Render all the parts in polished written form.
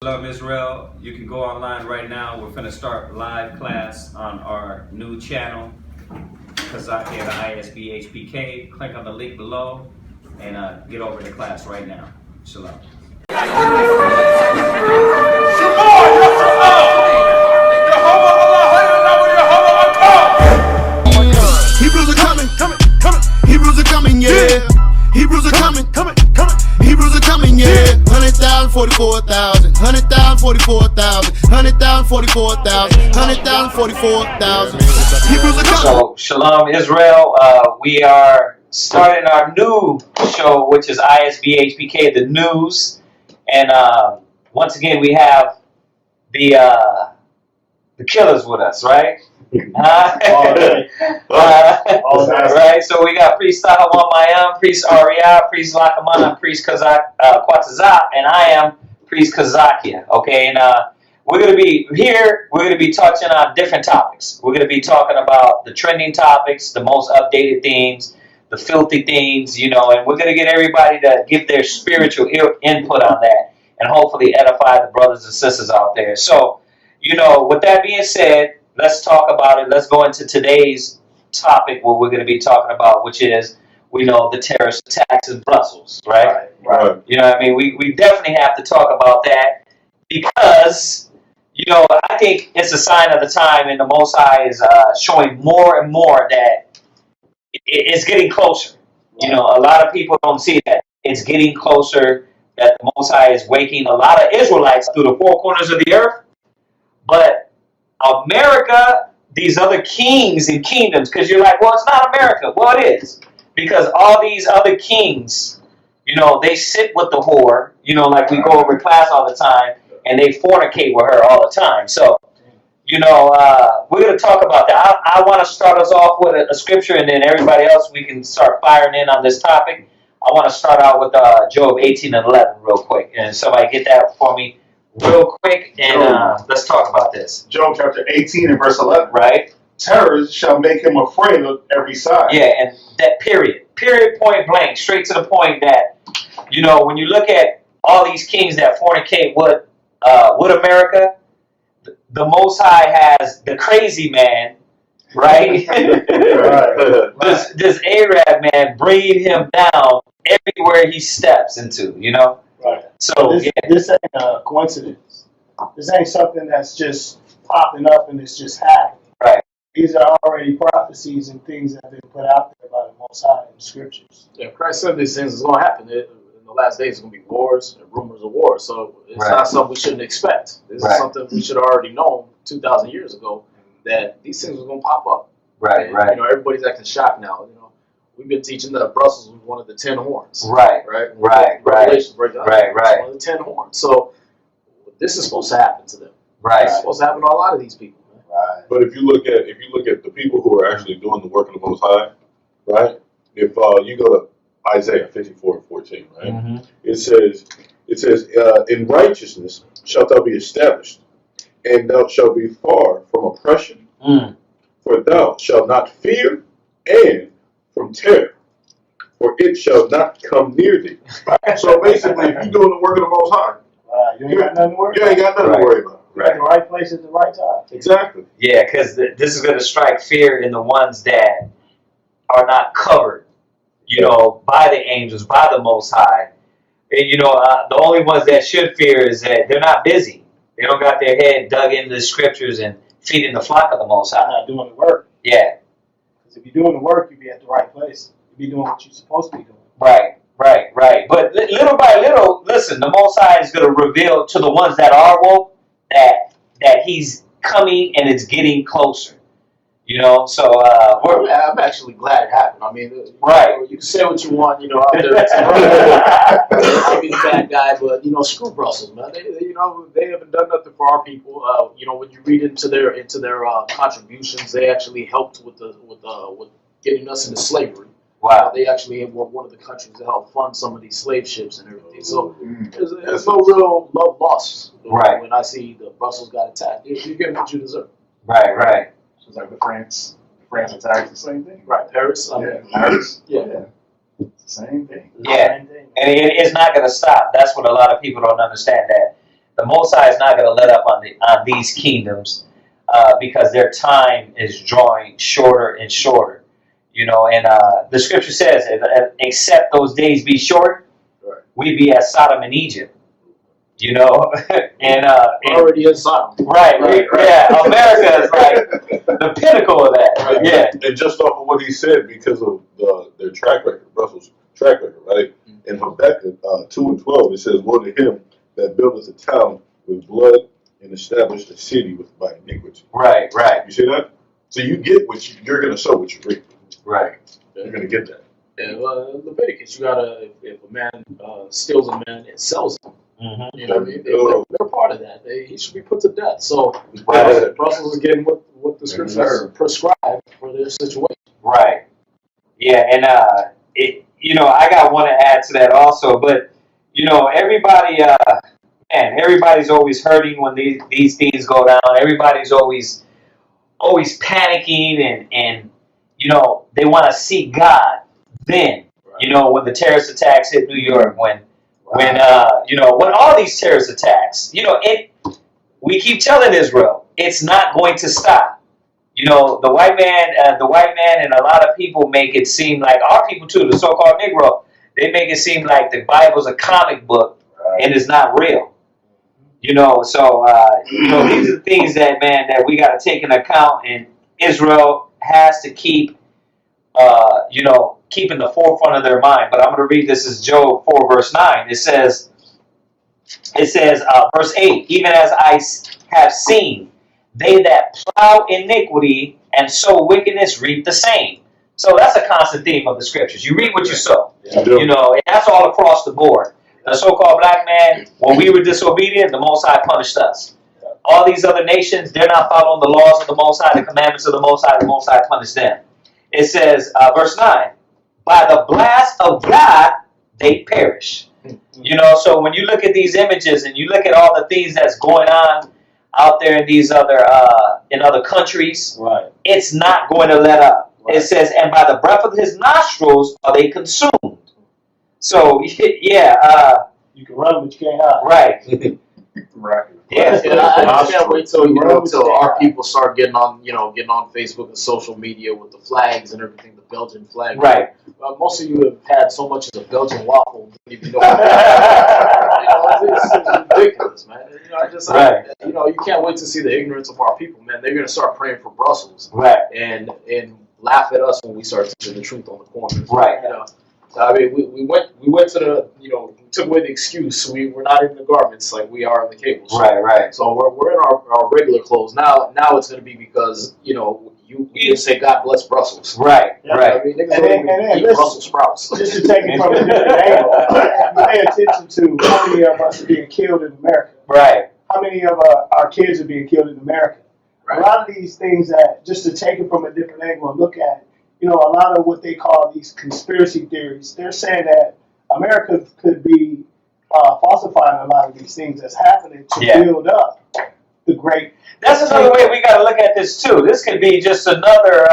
Shalom Israel. You can go online right now. We're finna start live class on our new channel, Kazaki at Isbhpk. Click on the link below and get over to class right now. Shalom. Hebrews are coming, Hebrews are coming, yeah. Hebrews are coming, Hebrews are coming, yeah. 100,000, 44,000, 100,000, 44,000, 100,000, 44,000, 100,000, 44,000. Hebrews are coming. So, Shalom Israel. We are starting our new show, which is Isbhpk, the news. And once again, we have the killers with us, right? Right, so we got Priest Tahawamayam, Priest Arya, Priest Lakamana, Priest Kwatazat, and I am Priest Kazakia. Okay, and we're going to be here, we're going to be touching on different topics. We're going to be talking about the trending topics, the most updated things, the filthy things, you know, and we're going to get everybody to give their spiritual input on that and hopefully edify the brothers and sisters out there. So, you know, with that being said, let's talk about it. Let's go into today's topic, what we're going to be talking about, which is, we know, the terrorist attacks in Brussels, right? Right. You know what I mean? We definitely have to talk about that because, you know, I think it's a sign of the time, and the Most High is showing more and more that it's getting closer. You know, a lot of people don't see that. It's getting closer, that the Most High is waking a lot of Israelites through the four corners of the earth. But America, these other kings and kingdoms, because you're like, well, it's not America. Well, it is. Because all these other kings, you know, they sit with the whore, you know, like we go over class all the time, and they fornicate with her all the time. So, you know, we're going to talk about that. I want to start us off with a scripture, and then everybody else, we can start firing in on this topic. I want to start out with Job 18 and 11 real quick. And somebody get that for me real quick, and let's talk about this. Job chapter 18 and verse 11. Right? Terrors shall make him afraid of every side. Yeah, and that period, point blank, straight to the point that, you know, when you look at all these kings that fornicate with America, the Most High has the crazy man, right? This Arab man bringing him down everywhere he steps into, you know? Right. So this ain't a coincidence. This ain't something that's just popping up and it's just happening. Right. These are already prophecies and things that have been put out there by the Most High in the scriptures. Yeah, Christ said these things is going to happen. In the last days, it's going to be wars and rumors of wars. So it's not something we shouldn't expect. This is something we should have already known 2,000 years ago, that these things were going to pop up. Right. You know, everybody's acting shocked now. You know, we've been teaching that Brussels was one of the 10 horns. Right. Revelations break it up. Right. It's one of the 10 horns. So this is supposed to happen to them. Right. It's supposed to happen to a lot of these people. Right. But if you look at the people who are actually doing the work of the Most High, right? If you go to Isaiah 54:14, right? Mm-hmm. It says, in righteousness shalt thou be established, and thou shalt be far from oppression, for thou shalt not fear, and from terror, for it shall not come near thee. So basically, if you're doing the work of the Most High, You ain't got nothing to worry you ain't got nothing to worry about. You're at the right place at the right time. Exactly. Yeah, because this is going to strike fear in the ones that are not covered, you know, by the angels, by the Most High. And, you know, the only ones that should fear is that they're not busy. They don't got their head dug into the scriptures and feeding the flock of the Most I'm High. not doing the work. Yeah. Because if you're doing the work, you'll be at the right place. You'll be doing what you're supposed to be doing. Right. But little by little, listen, the Most High is going to reveal to the ones that are woke that He's coming and it's getting closer. You know, so I'm actually glad it happened. I mean, you can say what you want, you know, out there. I'll be the bad guy, but you know, screw Brussels, man. They haven't done nothing for our people. You know, when you read into their contributions, they actually helped with getting us into slavery. wow. They actually were one of the countries that helped fund some of these slave ships and everything. So there's no real love lost when I see the Brussels got attacked. You get what you deserve. Right. It's like the France attacked, the same thing. Right, Paris. Paris. Yeah. Same thing. Yeah. And it's not going to stop. That's what a lot of people don't understand, that the Most High is not going to let up on these kingdoms because their time is drawing shorter and shorter. And the scripture says, except those days be short, we be as Sodom and Egypt. And already in Sodom. Right. Yeah, America is like the pinnacle of that. Right. Yeah. And just off of what he said, because of their track record, Brussels' track record, right? In Habakkuk 2:12, it says, "Woe to him that buildeth a town with blood and established a city by iniquity." Right. You see that? So you get you're going to sow what you reap. Right. You're going to get that. Yeah, Leviticus, you gotta, if a man steals a man and sells him, Mm-hmm. you know what I mean? They're part of that. He should be put to death. So Right. Brussels is getting what the scriptures prescribe for their situation. Right. Yeah, and I got one to add to that also, but everybody, everybody's always hurting when these things go down. Everybody's always panicking and they want to seek God. Then, when the terrorist attacks hit New York, when all these terrorist attacks, we keep telling Israel, it's not going to stop. The white man and a lot of people make it seem like, our people too, the so-called Negro, they make it seem like the Bible's a comic book and it's not real. So these are the things that we got to take into account, and Israel has to keep in the forefront of their mind. But I'm going to read this as Job 4 verse 9. It says verse 8, even as I have seen, they that plow iniquity and sow wickedness reap the same. So that's a constant theme of the scriptures. You reap what you sow. And that's all across the board. The so-called black man, when we were disobedient, the Most High punished us. All these other nations, they're not following the laws of the Most High, the commandments of the Most High punished them. It says, verse 9, by the blast of God, they perish. So when you look at these images and you look at all the things that's going on out there in these other countries, right, it's not going to let up. Right. It says, and by the breath of his nostrils are they consumed. So, yeah. You can run, but you can't hide. Right. Right. Yeah. I can't wait till our people start getting on Facebook and social media with the flags and everything, the Belgian flag. Right. Most of you have had so much as a Belgian waffle, you don't even know. It's ridiculous, man. You can't wait to see the ignorance of our people, man. They're gonna start praying for Brussels, right, and laugh at us when we start teaching the truth on the corners, right. I mean, we went to the, we took away the excuse. We're not in the garments like we are in the cables. Right. So we're in our regular clothes. Now it's going to be because, you just say, God bless Brussels. Right. I mean, niggas don't even eat Brussels sprouts. Just to take it from a different angle, you pay attention to how many of us are being killed in America. Right. How many of our kids are being killed in America. Right. A lot of these things that, just to take it from a different angle and look at, a lot of what they call these conspiracy theories, they're saying that America could be falsifying a lot of these things that's happening to build up the great. That's another way we got to look at this too. This could be just another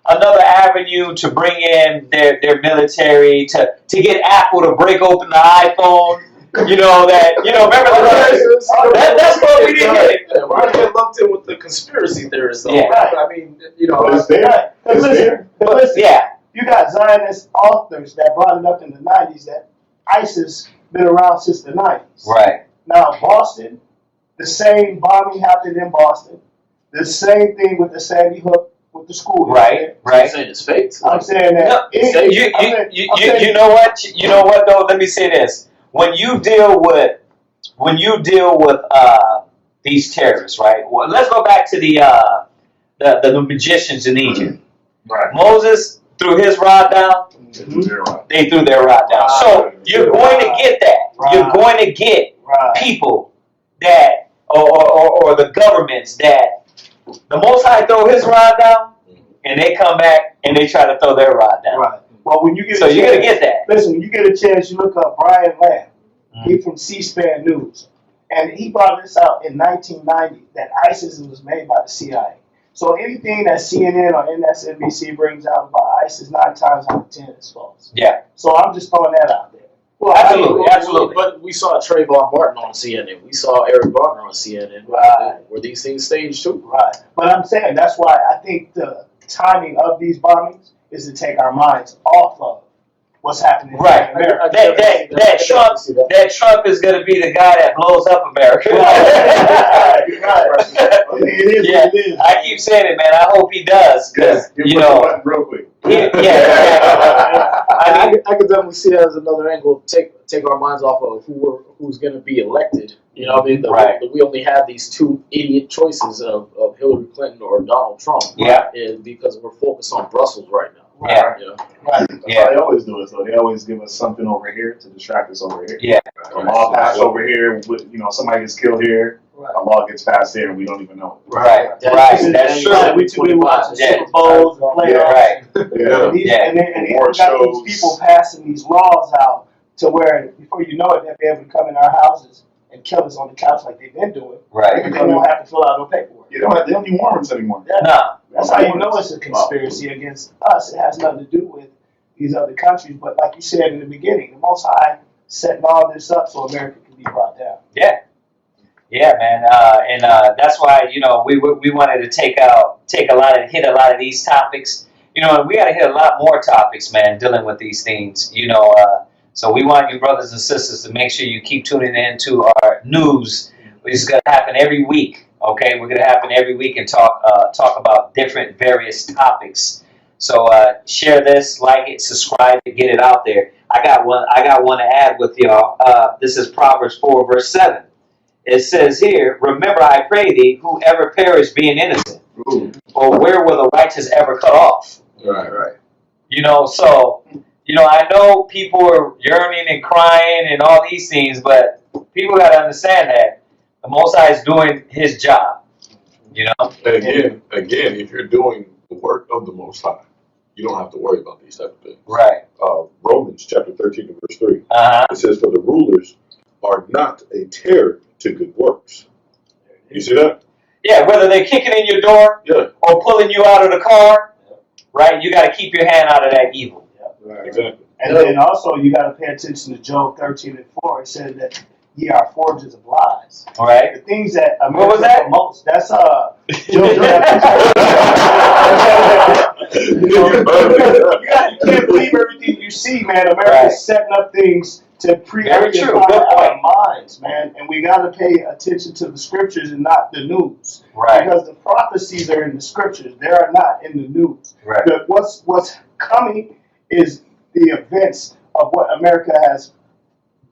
avenue to bring in their military, to get Apple to break open the iPhone. Remember that's what we did. We're going to get lumped in with the conspiracy theorists, though. Yeah. Right? I mean, It's there. Listen, you got Zionist authors that brought it up in the 90s that ISIS been around since the 90s. Right. Now, Boston, the same bombing happened in Boston. The same thing with the Sandy Hook with the school. Right. You're saying it's fake? I'm saying that. You know what though? Let me say this. When you deal with these terrorists, right? Well, let's go back to the magicians in Egypt. Right. Moses threw his rod down. They threw their rod down. So you're going to get that. Right. You're going to get people that, or the governments that the Most High throw his rod down, and they come back and they try to throw their rod down. Right. Well, when you get you're gonna get that. Listen, when you get a chance, you look up Brian Lamb. He's from C-SPAN News, and he brought this out in 1990 that ISIS was made by the CIA. So anything that CNN or MSNBC brings out about ISIS 9 times out of 10 is false. Yeah. So I'm just throwing that out there. Well, Absolutely, absolutely. But we saw Trayvon Martin on CNN. We saw Eric Garner on CNN. Right. Were these things staged too? Right. But I'm saying that's why I think the timing of these bombings is to take our minds off of what's happening Right. in America. That Trump is going to be the guy that blows up America. Right. It is Yeah, what it is. I keep saying it, man. I hope he does, because you know, real quick. I mean, I could definitely see that as another angle. Take our minds off of who's going to be elected. You know, what I mean, we only have these two idiot choices of Hillary Clinton or Donald Trump. Yeah. Because we're focused on Brussels right now. Yeah. You know? Right. That's how they always do it. So they always give us something over here to distract us over here. Yeah. A law passed over here. Somebody gets killed here. Right. A law gets passed here, and we don't even know it. Right. That's true. We too been watching Yeah. Super Bowls and playoffs. Right. Yeah. And then War we got shows. these people passing these laws out to where before you know it, they'll be able to come in our houses and kill us on the couch like they've been doing. Right. And they don't have to fill out no paperwork. They don't need warrants anymore. Yeah. No. That's how you know it's a conspiracy against us. It has nothing to do with these other countries. But like you said in the beginning, the Most High setting all this up so America can be brought down. Yeah. Yeah, man. And that's why, you know, we wanted to hit a lot of these topics. You know, and we got to hit a lot more topics, man, dealing with these things. You know, so we want you brothers and sisters to make sure you keep tuning in to our news. It's going to happen every week. Okay, we're going to happen every week and talk about different various topics. So share this, like it, subscribe it, get it out there. I got one to add with y'all. This is Proverbs 4 verse 7. It says here, "Remember, I pray thee, whoever perish being innocent, or where will the righteous ever cut off?" Right. You know, so I know people are yearning and crying and all these things, but people got to understand that the Most High is doing His job. You know. And again, if you're doing the work of the Most High, you don't have to worry about these type of things. Right. Romans chapter 13 and verse 3. Uh-huh. It says, "For the rulers are not a terror to good works." You see that? Yeah, whether they're kicking in your door or pulling you out of the car, right? You got to keep your hand out of that evil. Right. Exactly. And then also you got to pay attention to Job 13 and 4. It says that ye are forgers of lies. All right. The things that America What was that? promotes. That's you can't believe everything you see, man. America's setting up things to preoccupy our minds, man. And we got to pay attention to the scriptures and not the news. Right. Because the prophecies are in the scriptures. They are not in the news. Right. What's coming is the events of what America has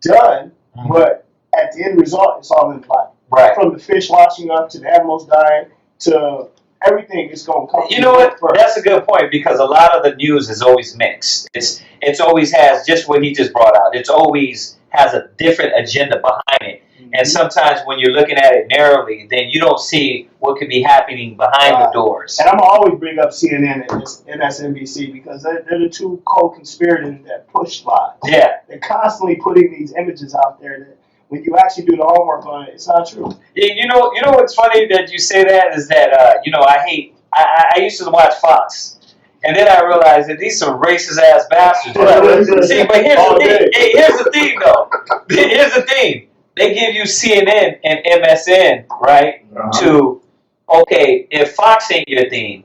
done, but at the end result, it's all in the Bible. Right. From the fish washing up to the animals dying to everything is going to come. You know what? That's a good point, because a lot of the news is always mixed. It's always has just what he just brought out. It's always has a different agenda behind it. And sometimes when you're looking at it narrowly, then you don't see what could be happening behind the doors. And I'm going to always bring up CNN and MSNBC because they're the two co-conspirators that push lies. Yeah. They're constantly putting these images out there that when you actually do the homework on it, it's not true. Yeah, you know what's funny that you say that is that, I used to watch Fox. And then I realized that these are racist ass bastards. But here's the thing. Here's the thing, though. Here's the thing. They give you CNN and MSN, right? Okay, if Fox ain't your thing,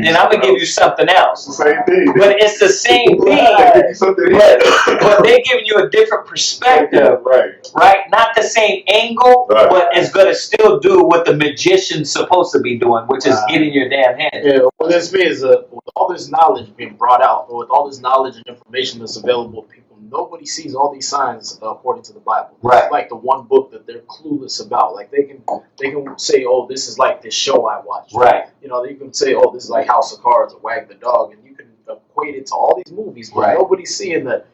then I'm going to give you something else. It's the same thing. But it's the same thing. But they're giving you a different perspective, right? Not the same angle, but it's going to still do what the magician's supposed to be doing, which is getting your damn hand. Yeah, what this means is with all this knowledge being brought out, or with all this knowledge and information that's available to people, nobody sees all these signs according to the Bible. It's like the one book that they're clueless about. Like they can say, oh, this is like this show I watched. Right. You know, you can say, oh, this is like House of Cards or Wag the Dog, and you can equate it to all these movies, but nobody's seeing that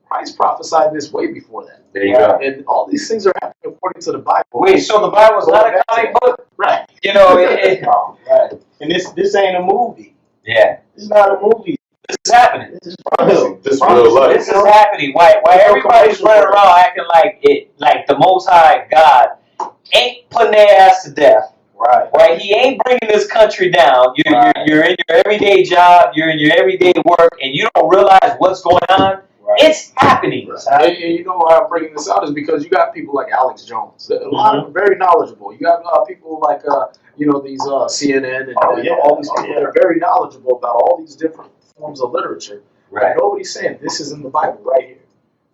Christ prophesied this way before that. There you go. And all these things are happening according to the Bible. Wait, so the Bible's not a comic book? Right. You know, right. And this ain't a movie. Yeah. It's not a movie. This is happening. This is real life. This is happening. Why everybody's running around acting like the Most High God ain't putting their ass to death. Right. He ain't bringing this country down. You're in your everyday job. You're in your everyday work, and you don't realize what's going on. It's happening. And you know why I'm bringing this out is because you got people like Alex Jones, a lot of them very knowledgeable. You got people like these CNN and all these people that are very knowledgeable about all these different forms of literature. Right. Nobody's saying this is in the Bible right here.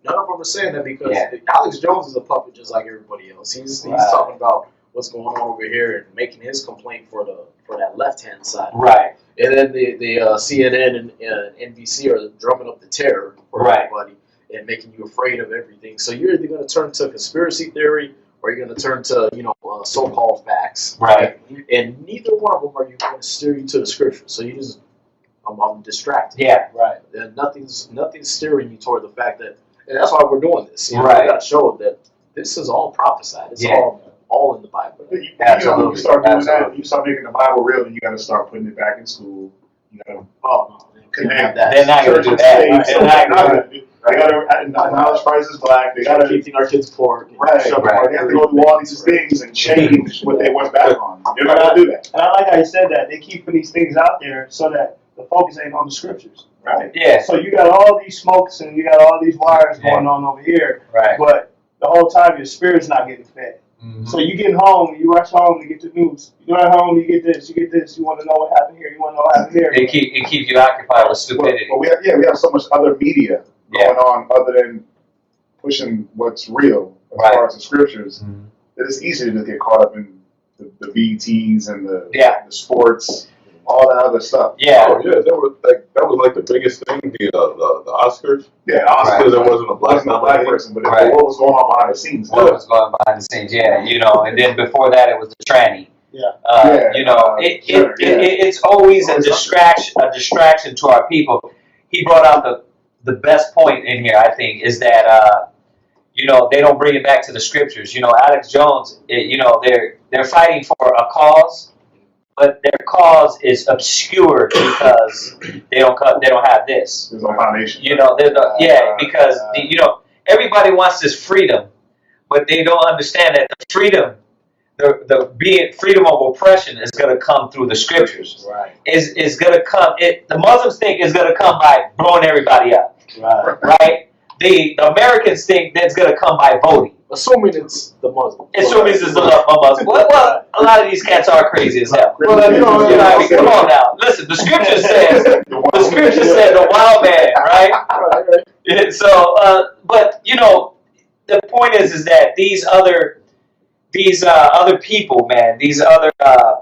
None of them are saying that because Alex Jones is a puppet just like everybody else. He's talking about what's going on over here and making his complaint for that left hand side. Right. And then the CNN and NBC are drumming up the terror for everybody and making you afraid of everything. So you're either going to turn to conspiracy theory or you're going to turn to so-called facts. Right. And neither one of them are you going to steer you to the scriptures. So you just I'm distracted. Yeah. Right. And nothing's steering you toward the fact that, and that's why we're doing this. You know, Right. We got to show that this is all prophesied. It's all in the Bible. You start doing that, you start making the Bible real, and you got to start putting it back in school. You got to connect that. They're not going to do that. They got to acknowledge Christ is black. They got to keep our kids poor. Right. They have to go through all these things and change what they went back on. They're not going to do that. And I like how you said that. They keep putting these things out there so that the focus ain't on the scriptures. Right. Yeah. So you got all these smokes and you got all these wires going on over here. Right. But the whole time your spirit's not getting fed. Mm-hmm. So you get home, you rush home to get the news. You go home, you get this, you want to know what happened here, you want to know what happened here. It keeps you occupied with stupidity. But we have so much other media going on other than pushing what's real as far as the scriptures. Mm-hmm. That it's easy to just get caught up in the BETs and the sports, all that other stuff. Yeah. Oh, yeah, that was like the biggest thing, the Oscars. Yeah, Oscars. Because there wasn't a black person, but what was going on behind the scenes. What was going on behind the scenes, and then before that it was the tranny. It's always a distraction to our people. He brought out the best point in here, I think, is that they don't bring it back to the scriptures. Alex Jones, they're fighting for a cause, but their cause is obscured because they don't have this. There's no foundation. Because everybody wants this freedom, but they don't understand that the freedom, the freedom of oppression is going to come through the scriptures. Right. Is going to come. The Muslims think is going to come by blowing everybody up. Right. The Americans think that's going to come by voting. Assuming it's the Muslim. Assuming it's the Muslim. Well, a lot of these cats are crazy as hell. Well, come on now. Listen, the scripture says the wild man, right? So, but the point is that these other people, man, these other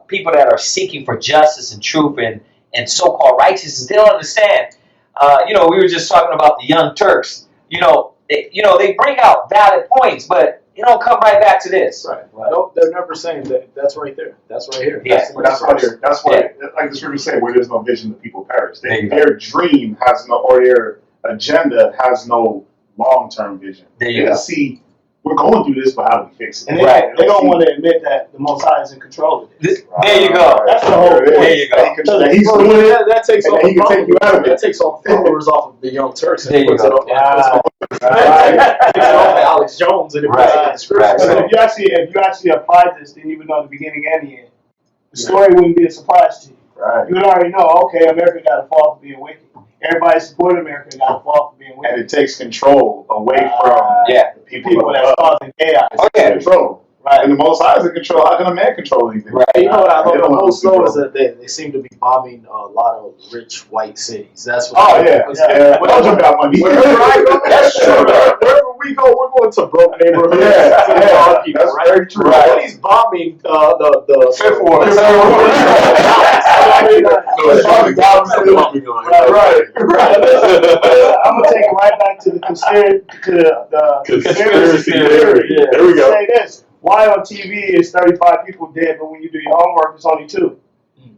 people that are seeking for justice and truth and so-called righteousness, they don't understand. We were just talking about the Young Turks. They bring out valid points, but it don't come right back to this. Right. Nope, they're never saying that. That's right there. That's right here. Yeah. That's why, like the scripture said, where there's no vision, the people perish. Their dream has no, or their agenda has no long-term vision. They see, we're going through this, but how do we fix it? And they don't want to admit that the Most High is in control of it. There you go. That's the whole point. There you go. That takes all he can take you out of it. That takes all the followers off of the Young Turks and There you puts go. it off Alex Jones and it puts it in the scripture. So if you actually applied this, then you would know the beginning and the end. The story wouldn't be a surprise to you. Right. You would already know, okay, America got to fall for being wicked. Everybody supporting America got to fall for being wicked. And it takes control away from the people that's causing chaos. Control. Right. And the Most High is in control. How can a man control anything? Right. You know what I love the most though is that they seem to be bombing a lot of rich white cities. That's what. Belgium got money. That's true. Wherever we go, we're going to broke neighborhoods. That's very true. Right. But he's bombing the Fifth Ward. I'm gonna take it right back to the conspiracy theory. Yeah. There we go. Say this. Why on TV is 35 people dead, but when you do your homework, it's only 2?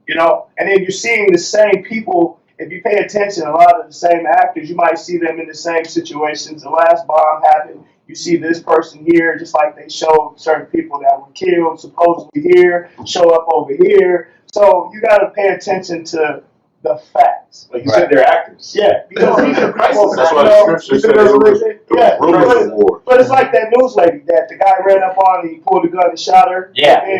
And then you're seeing the same people. If you pay attention, a lot of the same actors, you might see them in the same situations. The last bomb happened. You see this person here, just like they showed certain people that were killed supposedly here, show up over here. So you got to pay attention to the facts. Like you said, they're actors. Yeah, because these are people. That's why the scripture said it was rumors of war. But it's like that news lady that the guy ran up on and he pulled a gun and shot her. Yeah. And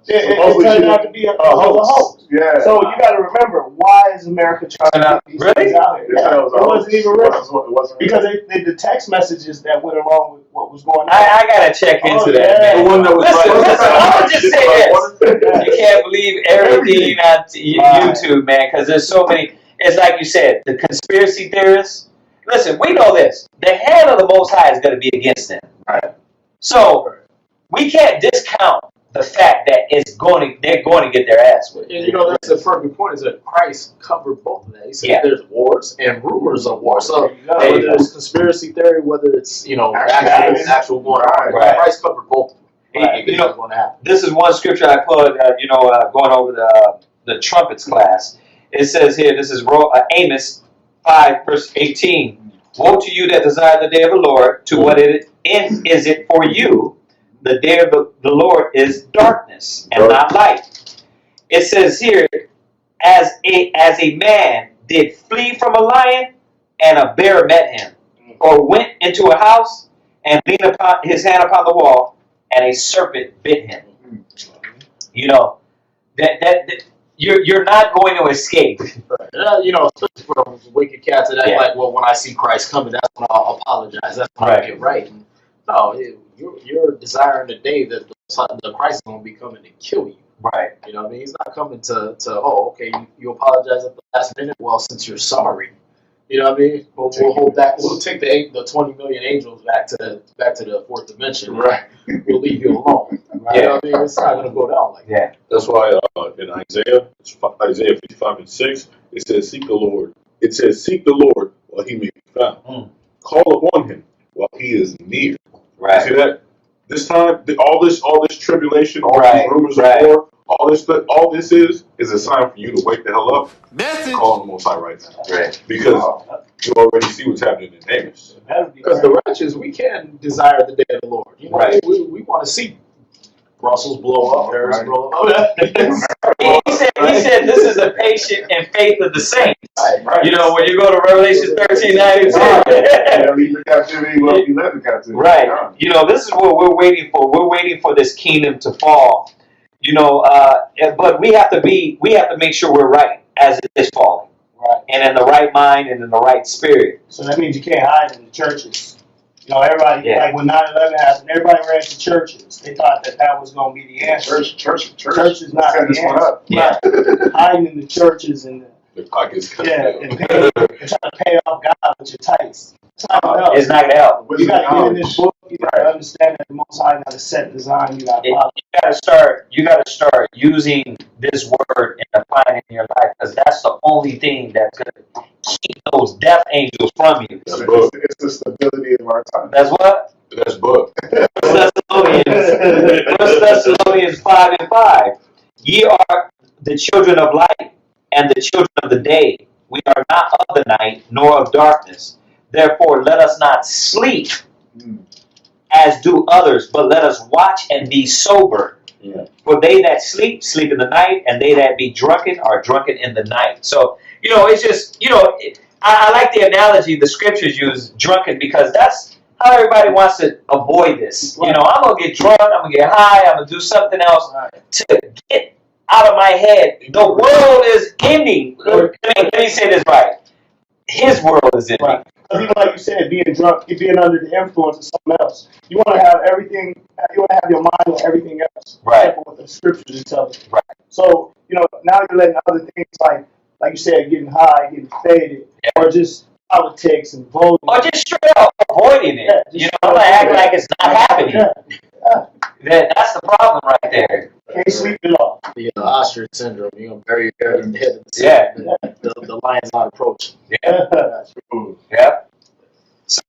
it turned out to be a hoax. Yeah. So you got to remember, why is America trying to get these things out here? Yeah, it wasn't even real. It wasn't because the text messages that went along with what was going on. I gotta check into that, man. The one that was listen, I'm gonna just say this. You can't believe everything on YouTube, man, because there's so many. It's like you said, the conspiracy theorists. Listen, we know this. The hand of the Most High is going to be against them. Right. So we can't discount the fact that they're going to get their ass whipped. And that's the perfect point, is that Christ covered both of that. He said there's wars and rumors of war. So whether it's conspiracy theory, whether it's actual war, Christ covered both of them. Right. This is one scripture I put, going over the trumpets class. It says here, this is Amos 5, verse 18. Woe to you that desire the day of the Lord, to what end is it for you? The day of the Lord is darkness and not light. It says here, as a man did flee from a lion, and a bear met him, or went into a house and leaned upon his hand upon the wall, and a serpent bit him. That you're not going to escape. Especially for those wicked cats that act like, well, when I see Christ coming, that's when I'll apologize. That's when I get right. No, you're desiring the day that the Christ is going to be coming to kill you. Right. You know what I mean? He's not coming to okay, you apologize at the last minute. Well, since you're sorry, you know what I mean? We'll hold back. We'll take the 20 million angels back to the fourth dimension. Right. We'll leave you alone. Right? You know what I mean? It's not going to go down like that. That's why in Isaiah 55:6, it says, "Seek the Lord." It says, "Seek the Lord while He may be found. Call upon Him while He is near." Right. See that? This time, all this tribulation, all these rumors of war, all this is a sign for you to wake the hell up. Message. Call on the Most High right now. Right. Because you already see what's happening in Amos. Because the righteous, we can desire the day of the Lord. We want to see Brussels blow up, Paris blow up. He said this is the patient and faith of the saints. Right. When you go to Revelation 13:92. Leave the captivity, well, you left the captivity. Right. This is what we're waiting for. We're waiting for this kingdom to fall. But we have to make sure we're right as it is falling. Right. And in the right mind and in the right spirit. So that means you can't hide in the churches. Everybody, like when 9/11 happened, everybody ran to churches. They thought that was going to be the answer. Church is not the answer. Yeah. Hiding in the churches and the pockets. And trying to pay off God with your tithes. It's not going to help. It's not going to help. You got to get in this book. You got to understand that the Most High got a set design. You got to start using this word and applying it in your life, because that's the only thing that's going to keep those death angels from you. It's the stability of our time. That's what? That's book. 1 Thessalonians 5:5. Ye are the children of light and the children of the day. We are not of the night nor of darkness. Therefore, let us not sleep as do others, but let us watch and be sober. Yeah. For they that sleep, sleep in the night, and they that be drunken are drunken in the night. So, it's just, I like the analogy the scriptures use, drunken, because that's how everybody wants to avoid this. Right. I'm going to get drunk, I'm going to get high, I'm going to do something else to get out of my head. The world is ending. Let me say this right. His world is ending. Right. Because even like you said, being drunk, you're being under the influence of something else. You want to have everything, you want to have your mind on everything else. Right. Except for what the scriptures tell you. Right. So, now you're letting other things like you said, getting high, getting faded, or just politics and voting. Or just straight up avoiding it. I'm going to act like it's not happening. That's the problem right there. Can't sleep at all. The ostrich syndrome, very, very in the head of the city. The lion's not approaching. Yeah. So,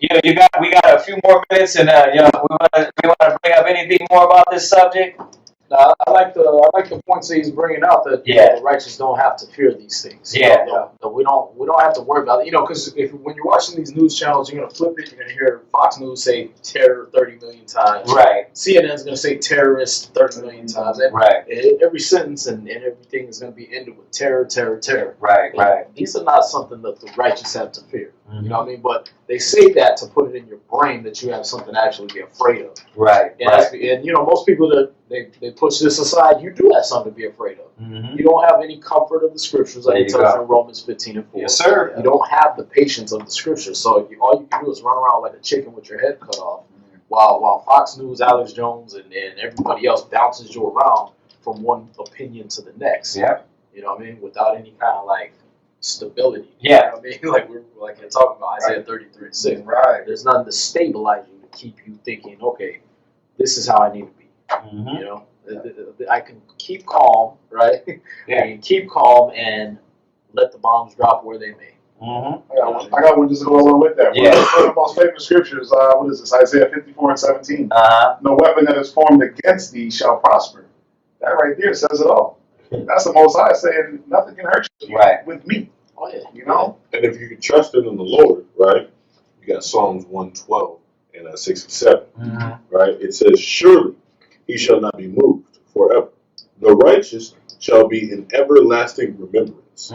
we got a few more minutes, and we want to bring up anything more about this subject. I like the points that he's bringing out, that the righteous don't have to fear these things. We don't have to worry about it. Because when you're watching these news channels, you're gonna flip it. You're gonna hear Fox News say terror 30 million times. Right. CNN's gonna say terrorist 30 million times. And every sentence and everything is gonna be ended with terror, terror, terror. Right. Right. These are not something that the righteous have to fear. You know what I mean? But they say that to put it in your brain that you have something to actually be afraid of. Right. And most people that they push this aside, you do have something to be afraid of. Mm-hmm. You don't have any comfort of the scriptures, like it tells in Romans 15:4. Yes, sir. You don't have the patience of the scriptures, so all you can do is run around like a chicken with your head cut off, while Fox News, Alex Jones, and everybody else bounces you around from one opinion to the next. Yeah. You know what I mean? Without any kind of like stability. Yeah. You know what I mean? Like we're talking about Isaiah 33:6. Right. There's nothing to stabilize you to keep you thinking, okay, this is how I need to be. Mm-hmm. You know, I can keep calm, right? Yeah. I can keep calm and let the bombs drop where they may. Mm-hmm. I got one just to go along with that. Yeah. One of the most famous scriptures, what is this? Isaiah 54:17. Uh-huh. No weapon that is formed against thee shall prosper. That right there says it all. That's the Most High saying nothing can hurt you with me. Oh yeah. You know? And if you can trust in the Lord, right? You got Psalms 112 and 6 and 7, Mm-hmm. right? It says, surely he shall not be moved forever. The righteous shall be in everlasting remembrance.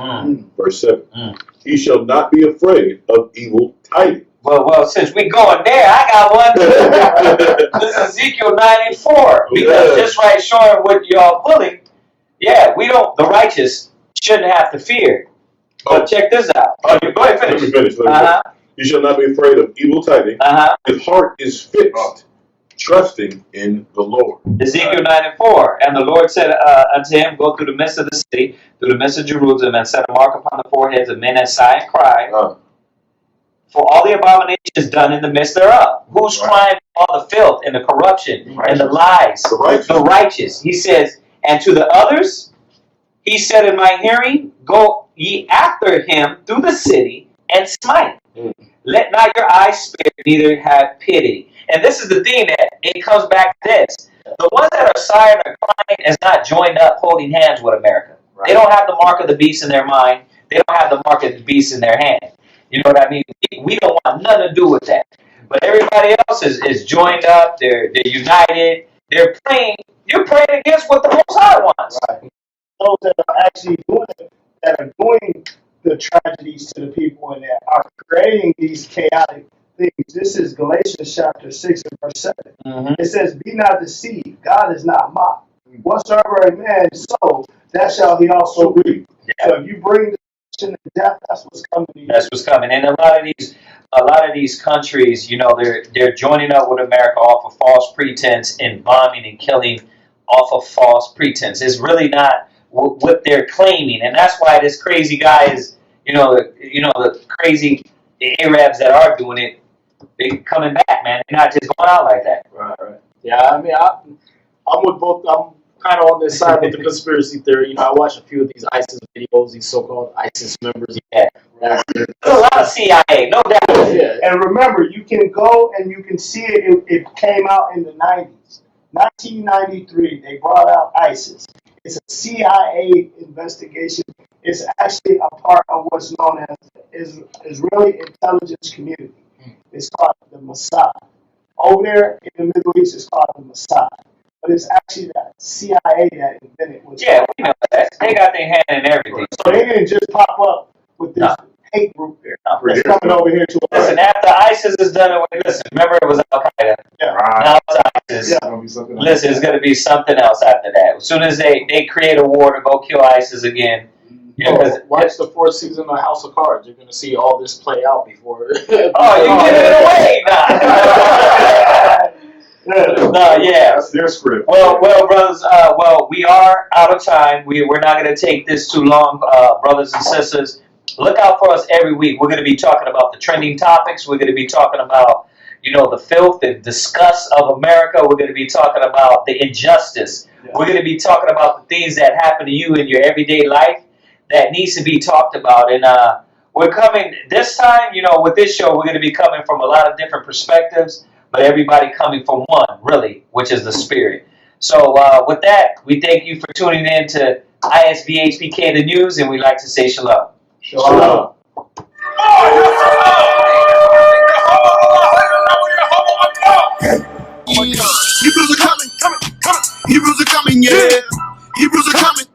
Verse 7. He shall not be afraid of evil tidings. Well, since we going there, I got one. This is Ezekiel 94. Because just right showing what y'all pulling, the righteous shouldn't have to fear. But check this out. Oh, you go ahead, finish. Let me finish. He shall not be afraid of evil tidings. His heart is fixed, trusting in the Lord. Ezekiel 94. And the Lord said unto him, go through the midst of the city, through the midst of Jerusalem, and set a mark upon the foreheads of men that sigh and cry. For all the abominations done in the midst thereof. Who's crying for all the filth and the corruption and the lies? The righteous. He says, and to the others, he said in my hearing, go ye after him through the city and smite. Let not your eyes spare, neither have pity. And this is the thing that it comes back to this. The ones that are sighing or crying is not joined up holding hands with America. Right. They don't have the mark of the beast in their mind. They don't have the mark of the beast in their hand. You know what I mean? We don't want nothing to do with that. But everybody else is joined up. They're united. They're praying. You're praying against what the Most High wants. Right. Those that are actually doing it, that are doing the tragedies to the people and that are creating these chaotic things. This is Galatians chapter 6 and verse 7. Mm-hmm. It says, be not deceived. God is not mocked. Whatsoever a man sow, that shall he also reap. Yeah. So if you bring destruction and death, that's what's coming to you. That's what's coming. And a lot of these countries, you know, they're joining up with America off of false pretense and bombing and killing off of false pretense. It's really not what they're claiming, and that's why this crazy guy is, the crazy Arabs that are doing it, they coming back, man. They're not just going out like that. Right. Yeah, I mean, I'm with both. I'm kind of on this side with the conspiracy theory. You know, I watch a few of these ISIS videos, these so-called ISIS members. Yeah. There's a lot of CIA, no doubt. Yeah. And remember, you can go and you can see it. It came out in the 90s. 1993, they brought out ISIS. It's a CIA investigation. It's actually a part of what's known as Israeli intelligence community. It's called the Mossad. Over there in the Middle East, it's called the Mossad. But it's actually the CIA that invented it. Yeah, we know that. They got their hand in everything. So they didn't just pop up with this hate group there. It's coming over here to us. Listen, after ISIS is done away, remember it was Al-Qaeda. Yeah. Now it's ISIS. Yeah. Listen, it's going to be something else after that. As soon as they create a war to go kill ISIS again. Yeah, watch the fourth season of House of Cards. You're going to see all this play out before. Oh, you giving it away now. No, yeah. That's their script. Well, brothers, we are out of time. We're not going to take this too long, brothers and sisters. Look out for us every week. We're going to be talking about the trending topics. We're going to be talking about, the filth, the disgust of America. We're going to be talking about the injustice. Yeah. We're going to be talking about the things that happen to you in your everyday life that needs to be talked about. And we're coming this time, with this show, we're going to be coming from a lot of different perspectives, but everybody coming from one, really, which is the spirit. So with that, we thank you for tuning in to Isbhpk, the news, and we'd like to say shalom. Shalom. Hebrews are coming, yeah. Hebrews are coming.